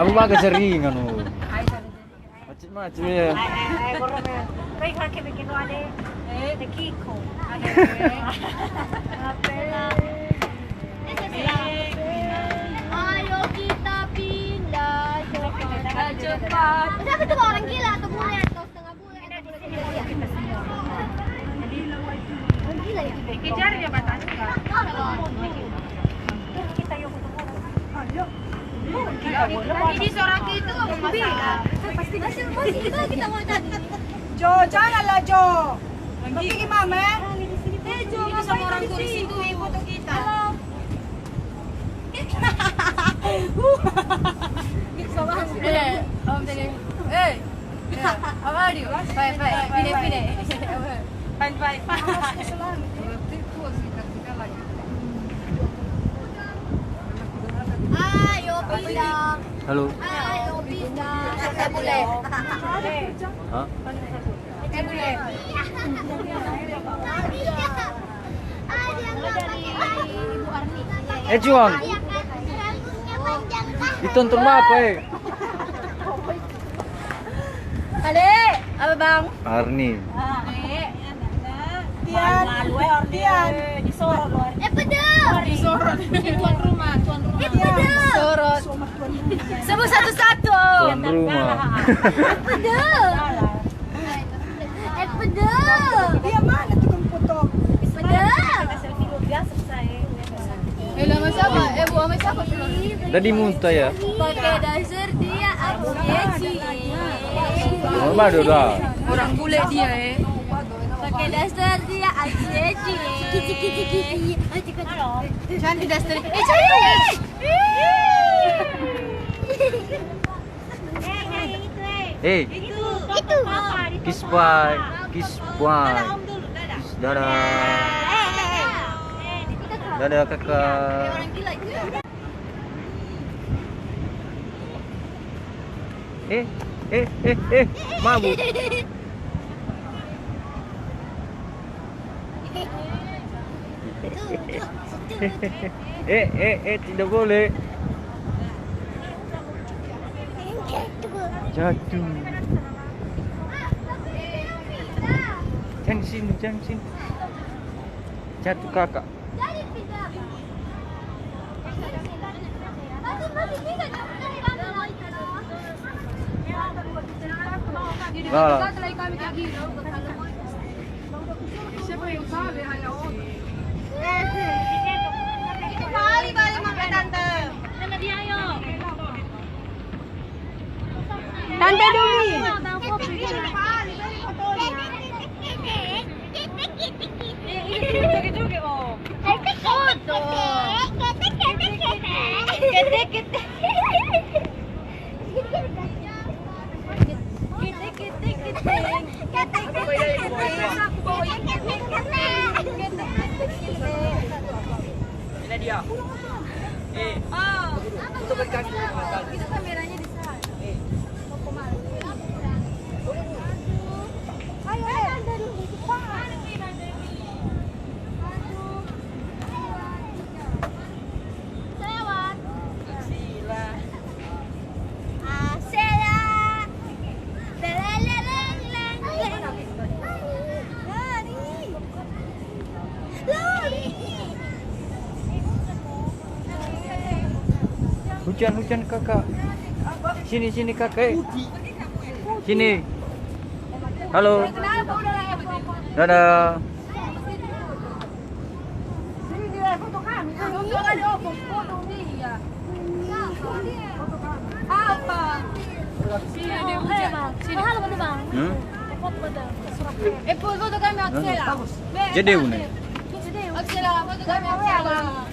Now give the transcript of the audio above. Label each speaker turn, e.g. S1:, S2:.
S1: Aku mah keseringan oh. Macam-macam ya.
S2: Kau kakek bikin ada Kiko. Ayo kita pindah cepat. Masa itu orang gila atau bule atau setengah bule atau bule kita semua. Orang gila ya. Kejar ya batasnya. Kita yuk ketemu. Ini seorang itu nggak mau masalah. Pasti itu kita mau tadi.
S3: Jo, janganlah Jo. Pergi ke mama.
S2: Jo, ini sama orang turis itu foto kita. Om tadi. How are you? Fine. Ayo pindah.
S1: Halo.
S2: Ayo pindah. Saya boleh.
S1: Hah?
S2: Saya boleh. Ibu Arni.
S1: Juan. Ditonton apa
S2: Adek, apa bang?
S1: Arni.
S3: Tian. Tian.
S2: Disorot. Tuan rumah. Disorot. Sebut satu-satu.
S1: Tuan rumah.
S2: Pedel.
S3: Dia mana tukang foto?
S2: Lama siapa? Buang siapa?
S1: Tadi muntah ya.
S2: Pakai dasar dia aku
S1: Normal dah.
S2: Orang bule dia pakai dasar dia aku Cantik dasar.
S1: Itu. Kiss bye. Kiss dadah. Dadah kakak.
S2: Orang gila itu.
S1: Mabuk. Tidak boleh. Jatuh. Jangan sini. Jatuh kakak.
S3: Siapa yang salah hanya
S2: Balik makan tante. Tante dia ayo.
S3: Tante Dumi.
S1: Ini dia. Untuk berkaki.
S2: Itu kameranya di sana.
S1: Hujan kakak. Sini kakak. Sini. Halo. Dadah.
S3: Sini dia foto kami.
S2: Foto dia. Apa? Sini dia hujan. Sini. Mahal ba bang? Foto kami Aksela.
S1: Jadi une.
S2: Aksela, foto kami Aksela.